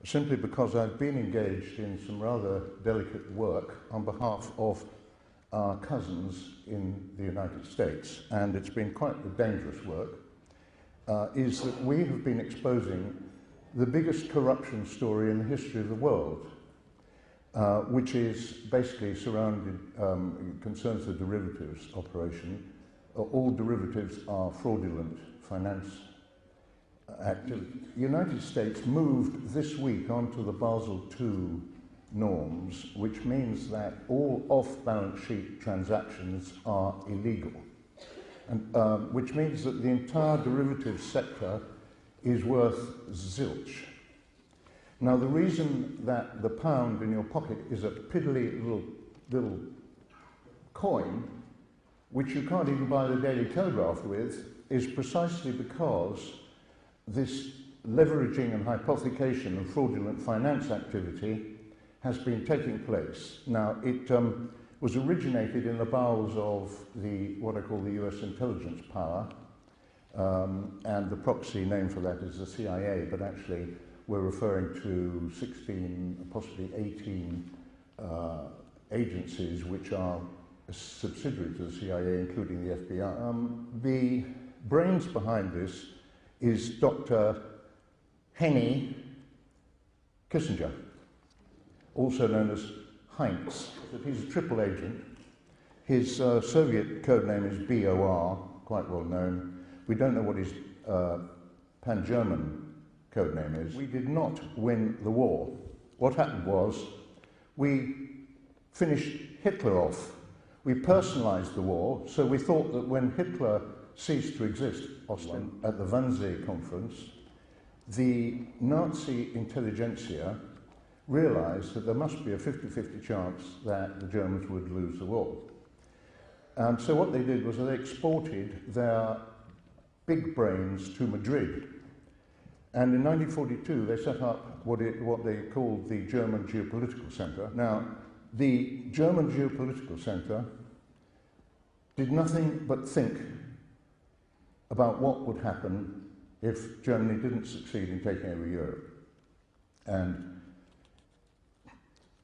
simply because I've been engaged in some rather delicate work on behalf of our cousins in the United States, and it's been quite a dangerous work, is that we have been exposing the biggest corruption story in the history of the world, which is basically surrounded, concerns the derivatives operation. All derivatives are fraudulent finance activity. The United States moved this week onto the Basel II norms, which means that all off-balance sheet transactions are illegal, and which means that the entire derivatives sector is worth zilch. Now, the reason that the pound in your pocket is a piddly little coin, which you can't even buy the Daily Telegraph with, is precisely because this leveraging and hypothecation and fraudulent finance activity has been taking place. Now, it was originated in the bowels of what I call the US intelligence power, and the proxy name for that is the CIA, but actually we're referring to 16, possibly 18 agencies which are subsidiary to the CIA, including the FBI. The brains behind this is Dr. Henry Kissinger, also known as Heinz. He's a triple agent. His Soviet code name is BOR, quite well known. We don't know what his pan-German code name is. We did not win the war. What happened was we finished Hitler off. We personalized the war, so we thought that when Hitler ceased to exist, Austin, at the Wannsee conference, the Nazi intelligentsia realized that there must be a 50-50 chance that the Germans would lose the war. And so what they did was they exported their big brains to Madrid. And in 1942, they set up what they called the German Geopolitical Center. Now, the German Geopolitical Center did nothing but think about what would happen if Germany didn't succeed in taking over Europe. And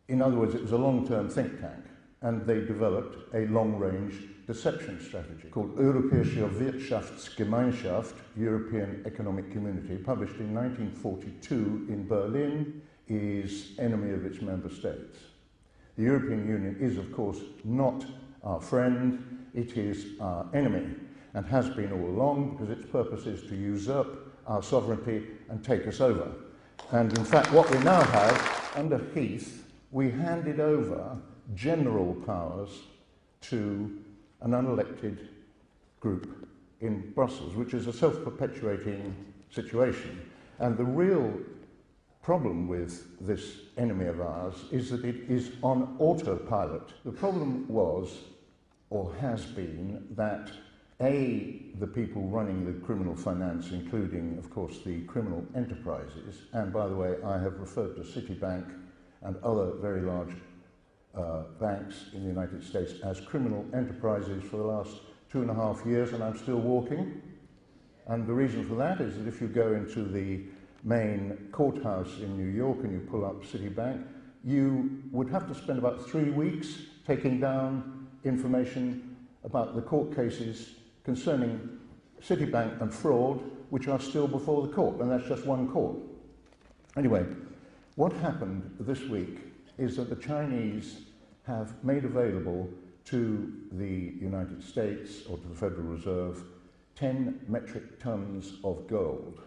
in other words, it was a long-term think tank, and they developed a long-range deception strategy called Europäische Wirtschaftsgemeinschaft, European Economic Community, published in 1942 in Berlin, is enemy of its member states. The European Union is, of course, not our friend, it is our enemy, and has been all along, because its purpose is to usurp our sovereignty and take us over. And in fact, what we now have, under Heath, we handed over general powers to an unelected group in Brussels, which is a self-perpetuating situation. And the real problem with this enemy of ours is that it is on autopilot. The problem was, or has been, that the people running the criminal finance, including, of course, the criminal enterprises, and by the way, I have referred to Citibank and other very large banks in the United States as criminal enterprises for the last 2.5 years, and I'm still walking. And the reason for that is that if you go into the main courthouse in New York and you pull up Citibank, you would have to spend about 3 weeks taking down information about the court cases concerning Citibank and fraud, which are still before the court, and that's just one court. Anyway, what happened this week is that the Chinese have made available to the United States, or to the Federal Reserve, 10 metric tons of gold.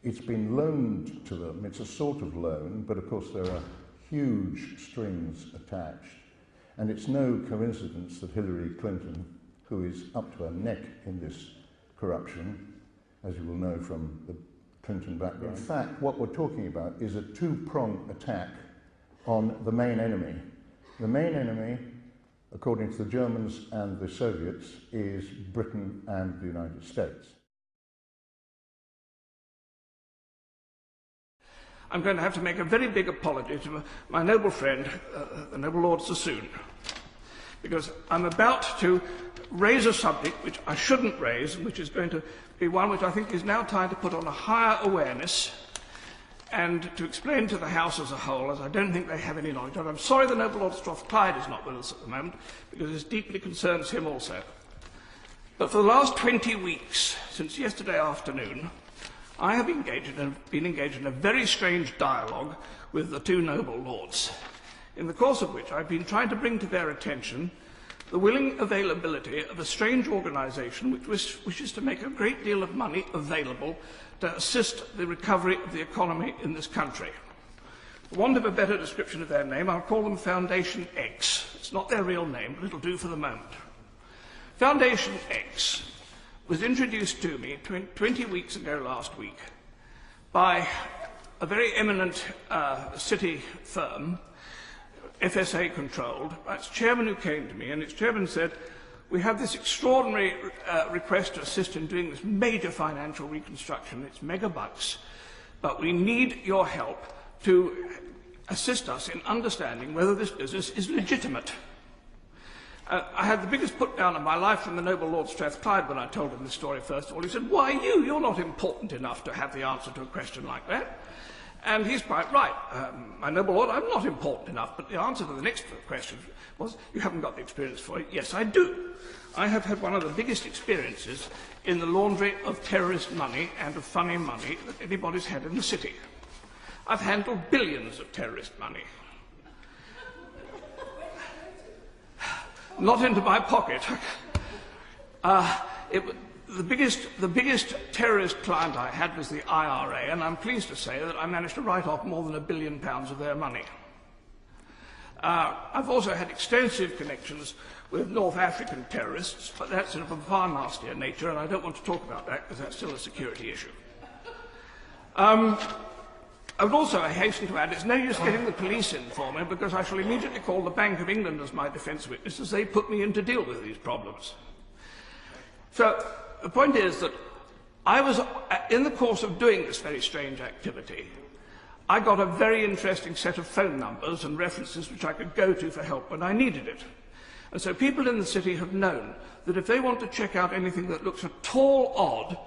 It's been loaned to them. It's a sort of loan, but of course there are huge strings attached. And it's no coincidence that Hillary Clinton, who is up to her neck in this corruption, as you will know from the Clinton background. In fact, what we're talking about is a two-pronged attack on the main enemy. The main enemy, according to the Germans and the Soviets, is Britain and the United States. I'm going to have to make a very big apology to my noble friend, the noble Lord Sassoon, because I'm about to raise a subject which I shouldn't raise, and which is going to be one which I think is now time to put on a higher awareness, and to explain to the House as a whole, as I don't think they have any knowledge of. I'm sorry the Noble Lord Strathclyde is not with us at the moment, because this deeply concerns him also. But for the last 20 weeks, since yesterday afternoon, I have been engaged in a very strange dialogue with the two noble lords, in the course of which I've been trying to bring to their attention the willing availability of a strange organisation which wishes to make a great deal of money available to assist the recovery of the economy in this country. For want of a better description of their name, I'll call them Foundation X. It's not their real name, but it'll do for the moment. Foundation X was introduced to me 20 weeks ago last week by a very eminent city firm, FSA controlled, by its chairman who came to me, and its chairman said, we have this extraordinary request to assist in doing this major financial reconstruction. It's mega bucks, but we need your help to assist us in understanding whether this business is legitimate. I had the biggest put down of my life from the Noble Lord Strathclyde when I told him this story first of all. He said, why you? You're not important enough to have the answer to a question like that. And he's quite right. My noble lord, I'm not important enough, but the answer to the next question was, you haven't got the experience for it. Yes, I do. I have had one of the biggest experiences in the laundry of terrorist money and of funny money that anybody's had in the city. I've handled billions of terrorist money. Not into my pocket. The biggest terrorist client I had was the IRA, and I'm pleased to say that I managed to write off more than £1 billion of their money. I've also had extensive connections with North African terrorists, but that's of a far nastier nature, and I don't want to talk about that because that's still a security issue. I would also hasten to add, it's no use getting the police in for me, because I shall immediately call the Bank of England as my defence witness, as they put me in to deal with these problems. So the point is that I was, in the course of doing this very strange activity, I got a very interesting set of phone numbers and references which I could go to for help when I needed it. And so people in the city have known that if they want to check out anything that looks at all odd,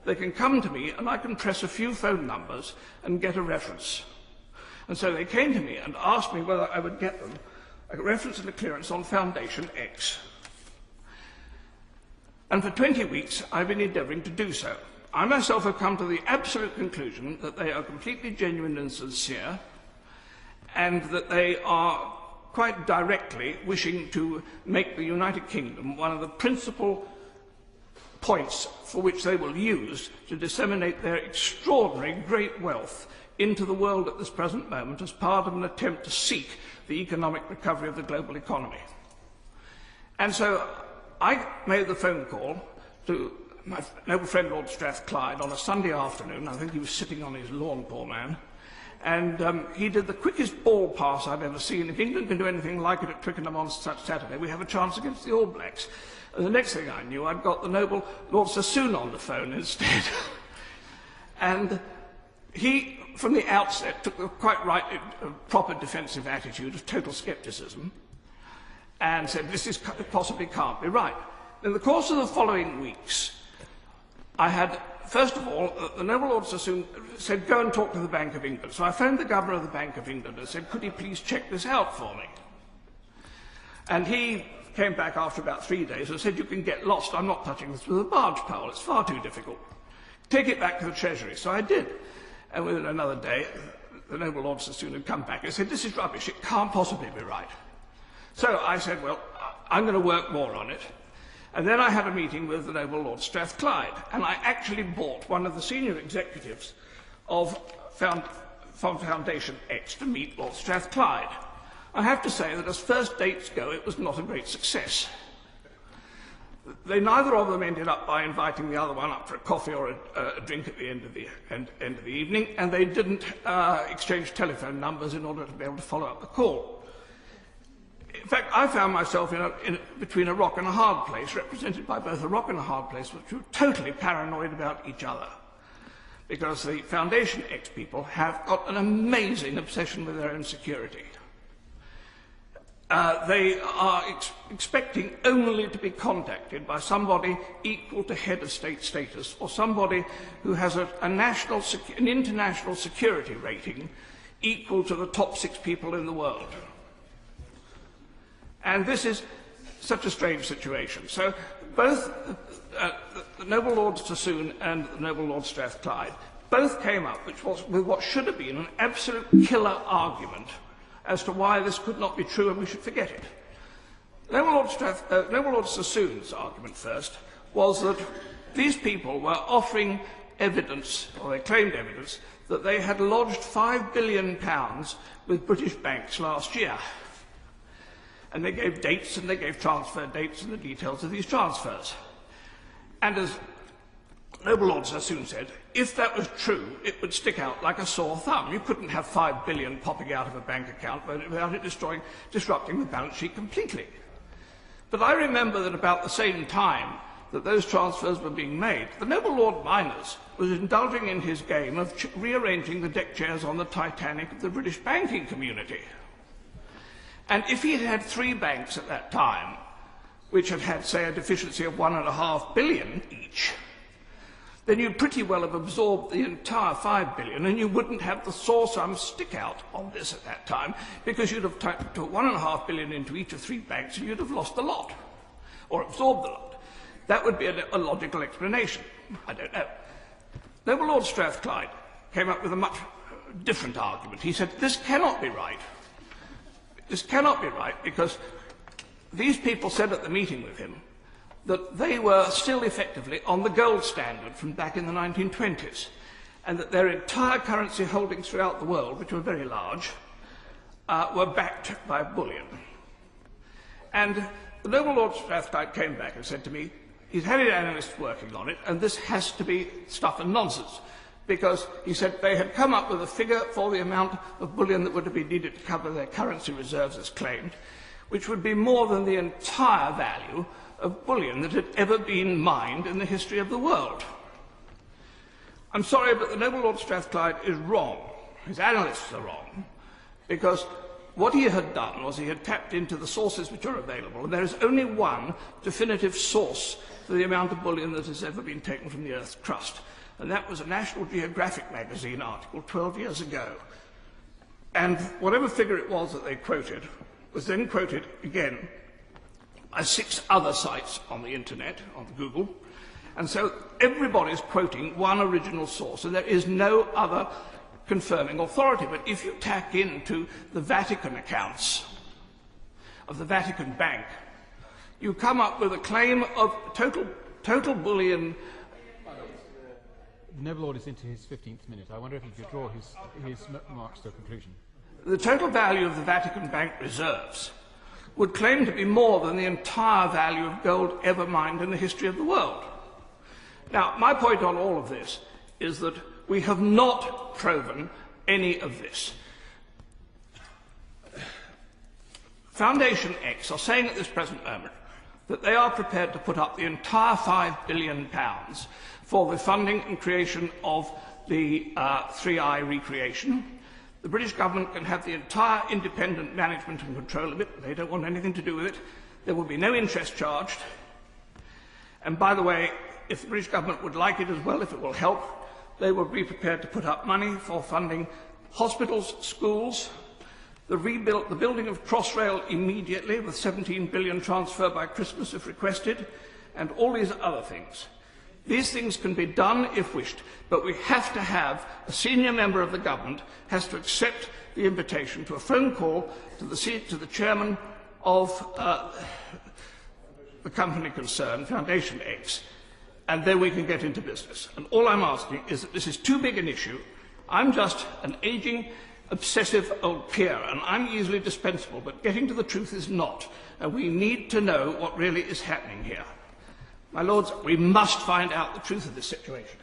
they can come to me and I can press a few phone numbers and get a reference. And so they came to me and asked me whether I would get them a reference and a clearance on Foundation X. And for 20 weeks I've been endeavouring to do so. I myself have come to the absolute conclusion that they are completely genuine and sincere, and that they are quite directly wishing to make the United Kingdom one of the principal points for which they will use to disseminate their extraordinary great wealth into the world at this present moment as part of an attempt to seek the economic recovery of the global economy. And so I made the phone call to my noble friend Lord Strathclyde on a Sunday afternoon. I think he was sitting on his lawn, poor man. And he did the quickest ball pass I've ever seen. If England can do anything like it at Twickenham on such Saturday, we have a chance against the All Blacks. And the next thing I knew, I'd got the noble Lord Sassoon on the phone instead. And he, from the outset, took the quite right, proper defensive attitude of total scepticism and said, this possibly can't be right. In the course of the following weeks, I had, first of all, the noble Lord Sassoon said, go and talk to the Bank of England. So I phoned the governor of the Bank of England and said, could he please check this out for me? And he came back after about 3 days and said, you can get lost. I'm not touching this with a barge pole. It's far too difficult. Take it back to the Treasury. So I did. And within another day, the noble Lord Sassoon had come back and said, this is rubbish. It can't possibly be right. So I said, well, I'm going to work more on it. And then I had a meeting with the noble Lord Strathclyde, and I actually bought one of the senior executives of Foundation X to meet Lord Strathclyde. I have to say that as first dates go, it was not a great success. Neither of them ended up by inviting the other one up for a coffee or a drink at the end of the evening, and they didn't exchange telephone numbers in order to be able to follow up the call. In fact, I found myself between a rock and a hard place, represented by both a rock and a hard place, which were totally paranoid about each other. Because the Foundation X people have got an amazing obsession with their own security. they are expecting only to be contacted by somebody equal to head of state status, or somebody who has an international security rating equal to the top 6 people in the world. And this is such a strange situation. So both the noble Lord Sassoon and the noble Lord Strathclyde both came up with what should have been an absolute killer argument as to why this could not be true and we should forget it. Noble Lord Sassoon's argument first was that these people were offering evidence, or they claimed evidence, that they had lodged £5 billion with British banks last year. And they gave dates and they gave transfer dates and the details of these transfers. And as Noble Lord Sassoon said, if that was true, it would stick out like a sore thumb. You couldn't have £5 billion popping out of a bank account without it disrupting the balance sheet completely. But I remember that about the same time that those transfers were being made, the Noble Lord Miners was indulging in his game of rearranging the deck chairs on the Titanic of the British banking community. And if he had had 3 banks at that time, which had had, say, a deficiency of £1.5 billion each, then you'd pretty well have absorbed the entire £5 billion, and you wouldn't have the sore sum stick out on this at that time, because you'd have put £1.5 billion into each of 3 banks, and you'd have lost the lot, or absorbed the lot. That would be a logical explanation. I don't know. Noble Lord Strathclyde came up with a much different argument. He said, this cannot be right. This cannot be right, because these people said at the meeting with him that they were still effectively on the gold standard from back in the 1920s, and that their entire currency holdings throughout the world, which were very large, were backed by bullion. And the Noble Lord Strathclyde came back and said to me, he's had analysts working on it, and this has to be stuff and nonsense, because he said they had come up with a figure for the amount of bullion that would be needed to cover their currency reserves as claimed, which would be more than the entire value of bullion that had ever been mined in the history of the world. I'm sorry, but the Noble Lord Strathclyde is wrong. His analysts are wrong, because what he had done was he had tapped into the sources which are available, and there is only one definitive source for the amount of bullion that has ever been taken from the Earth's crust, and that was a National Geographic magazine article 12 years ago. And whatever figure it was that they quoted was then quoted again by 6 other sites on the internet, on Google, and so everybody's quoting one original source, and there is no other confirming authority. But if you tack into the Vatican accounts of the Vatican Bank, you come up with a claim of total bullion. The Noble Lord is into his 15th minute. I wonder if he could draw his remarks to a conclusion. The total value of the Vatican Bank reserves would claim to be more than the entire value of gold ever mined in the history of the world. Now, my point on all of this is that we have not proven any of this. Foundation X are saying at this present moment that they are prepared to put up the entire £5 billion for the funding and creation of the 3i recreation. The British government can have the entire independent management and control of it. They don't want anything to do with it. There will be no interest charged. And by the way, if the British government would like it as well, if it will help, they will be prepared to put up money for funding hospitals, schools, the building of Crossrail immediately with 17 billion transfer by Christmas if requested, and all these other things. These things can be done if wished, but we have to have a senior member of the government has to accept the invitation to a phone call to the chairman of the company concerned, Foundation X, and then we can get into business. And all I'm asking is that this is too big an issue. I'm just an aging, obsessive old peer, and I'm easily dispensable, but getting to the truth is not, and we need to know what really is happening here. My lords, we must find out the truth of this situation.